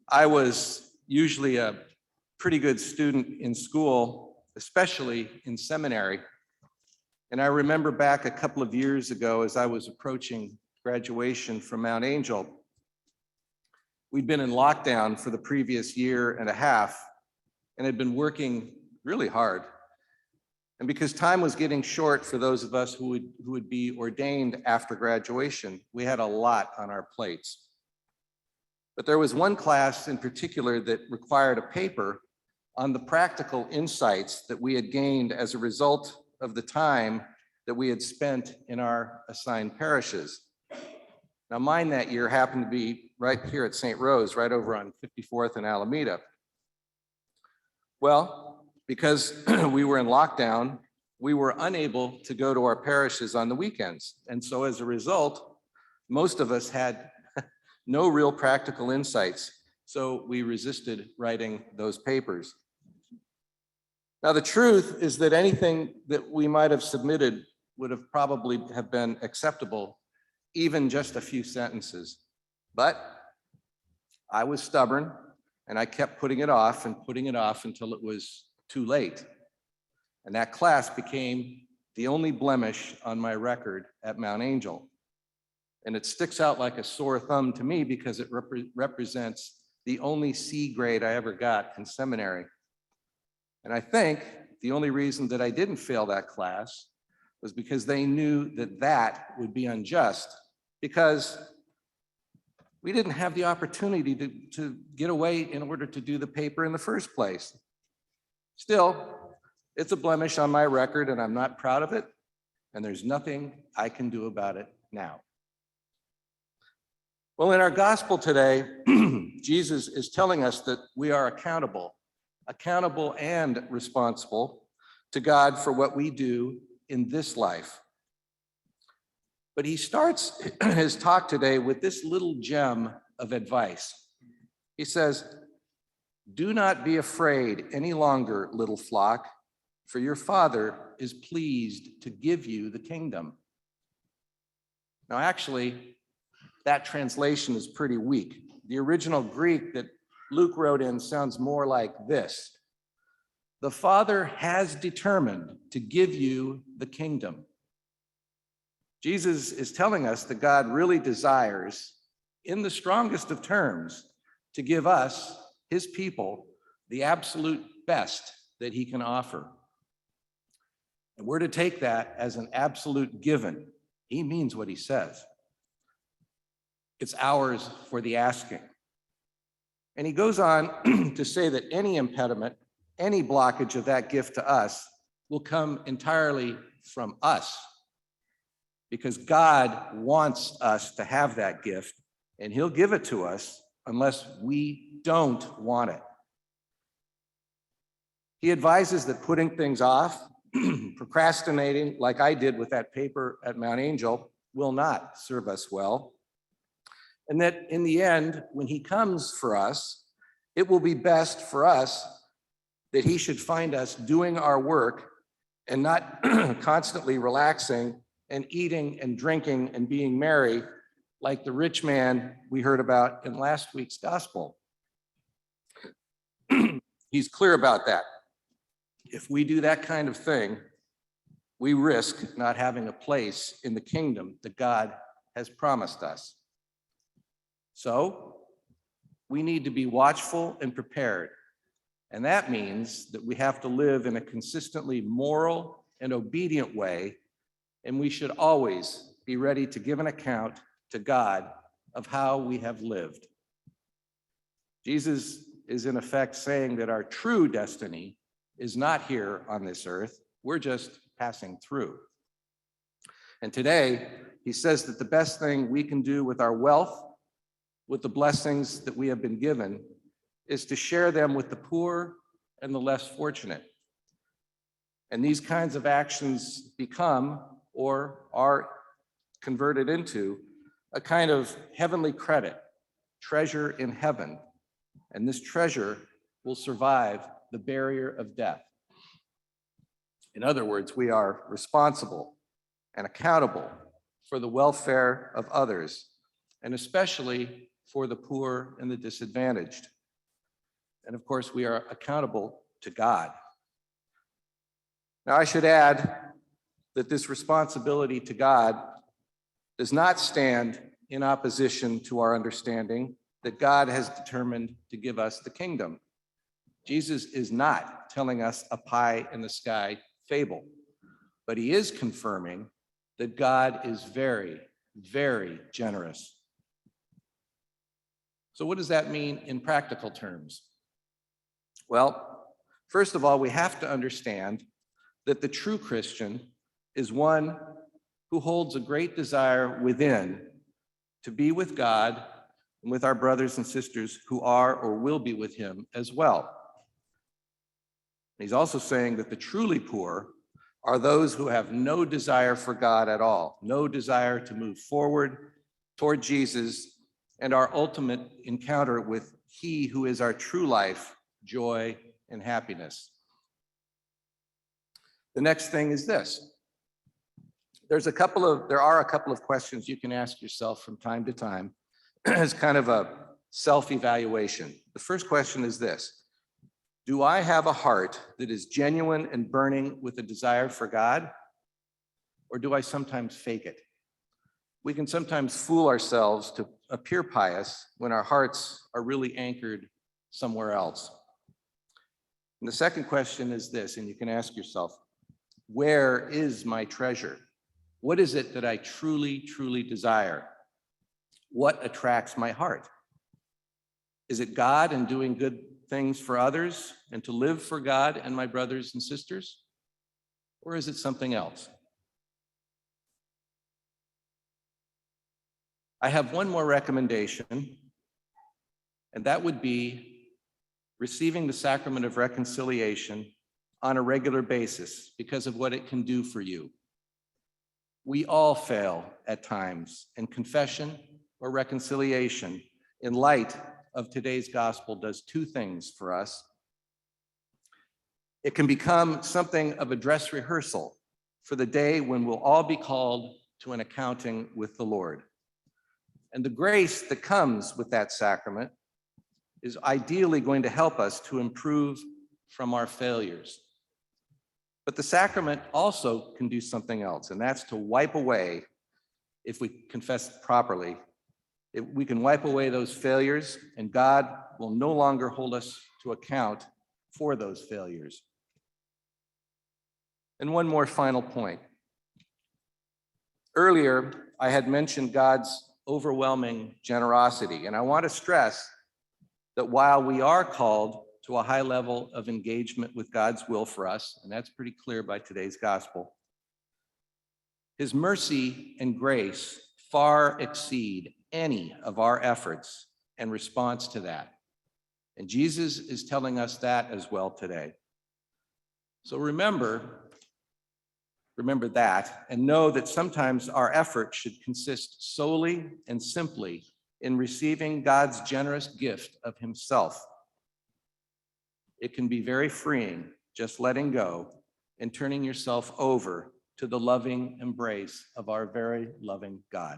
I was usually a pretty good student in school, especially in seminary. And I remember back a couple of years ago as I was approaching graduation from Mount Angel, we'd been in lockdown for the previous year and a half and had been working really hard. And because time was getting short for those of us who would be ordained after graduation, we had a lot on our plates. But there was one class in particular that required a paper on the practical insights that we had gained as a result of the time that we had spent in our assigned parishes. Now, mine that year happened to be right here at St. Rose, right over on 54th and Alameda. Well, because we were in lockdown, we were unable to go to our parishes on the weekends. And so as a result, most of us had no real practical insights. So we resisted writing those papers. Now, the truth is that anything that we might have submitted would have probably have been acceptable, even just a few sentences. But I was stubborn and I kept putting it off until it was too late. And that class became the only blemish on my record at Mount Angel. And it sticks out like a sore thumb to me because it represents the only C grade I ever got in seminary. And I think the only reason that I didn't fail that class was because they knew that that would be unjust, because we didn't have the opportunity to get away in order to do the paper in the first place. Still, it's a blemish on my record and I'm not proud of it, and there's nothing I can do about it now. Well, in our gospel today, Jesus is telling us that we are accountable and responsible to God for what we do in this life. But he starts his talk today with this little gem of advice. He says, "Do not be afraid any longer, little flock, for your Father is pleased to give you the kingdom." Now, actually, that translation is pretty weak. The original Greek that Luke wrote in sounds more like this: "The Father has determined to give you the kingdom." Jesus is telling us that God really desires, in the strongest of terms, to give us, his people, the absolute best that he can offer. And we're to take that as an absolute given. He means what he says. It's ours for the asking. And he goes on to say that any impediment, any blockage of that gift to us will come entirely from us, because God wants us to have that gift, and he'll give it to us unless we don't want it. He advises that putting things off, procrastinating like I did with that paper at Mount Angel, will not serve us well. And that in the end, when he comes for us, it will be best for us that he should find us doing our work and not constantly relaxing and eating and drinking and being merry like the rich man we heard about in last week's gospel. He's clear about that. If we do that kind of thing, we risk not having a place in the kingdom that God has promised us. So we need to be watchful and prepared. And that means that we have to live in a consistently moral and obedient way, and we should always be ready to give an account to God of how we have lived. Jesus is in effect saying that our true destiny is not here on this earth. We're just passing through. And today, he says that the best thing we can do with our wealth, with the blessings that we have been given, is to share them with the poor and the less fortunate. And these kinds of actions become, or are converted into, a kind of heavenly credit, treasure in heaven. And this treasure will survive the barrier of death. In other words, we are responsible and accountable for the welfare of others, and especially for the poor and the disadvantaged. And of course, we are accountable to God. Now, I should add that this responsibility to God does not stand in opposition to our understanding that God has determined to give us the kingdom. Jesus is not telling us a pie in the sky fable, but he is confirming that God is very, very generous. So what does that mean in practical terms? Well, first of all, we have to understand that the true Christian is one who holds a great desire within to be with God and with our brothers and sisters who are or will be with him as well. He's also saying that the truly poor are those who have no desire for God at all, no desire to move forward toward Jesus and our ultimate encounter with he who is our true life, joy, and happiness. The next thing is this. There are a couple of questions you can ask yourself from time to time as kind of a self-evaluation. The first question is this: do I have a heart that is genuine and burning with a desire for God, or do I sometimes fake it? We can sometimes fool ourselves to appear pious when our hearts are really anchored somewhere else. And the second question is this, and you can ask yourself, where is my treasure? What is it that I truly, truly desire? What attracts my heart? Is it God and doing good things for others and to live for God and my brothers and sisters? Or is it something else? I have one more recommendation, and that would be receiving the sacrament of reconciliation on a regular basis because of what it can do for you. We all fail at times, and confession or reconciliation in light of today's gospel does two things for us. It can become something of a dress rehearsal for the day when we'll all be called to an accounting with the Lord. And the grace that comes with that sacrament is ideally going to help us to improve from our failures. But the sacrament also can do something else, and that's to wipe away, if we confess properly, we can wipe away those failures, and God will no longer hold us to account for those failures. And one more final point. Earlier, I had mentioned God's overwhelming generosity, and I want to stress that while we are called to a high level of engagement with God's will for us, and that's pretty clear by today's gospel, his mercy and grace far exceed any of our efforts and response to that. And Jesus is telling us that as well today. So remember that, and know that sometimes our effort should consist solely and simply in receiving God's generous gift of himself. It can be very freeing, just letting go and turning yourself over to the loving embrace of our very loving God.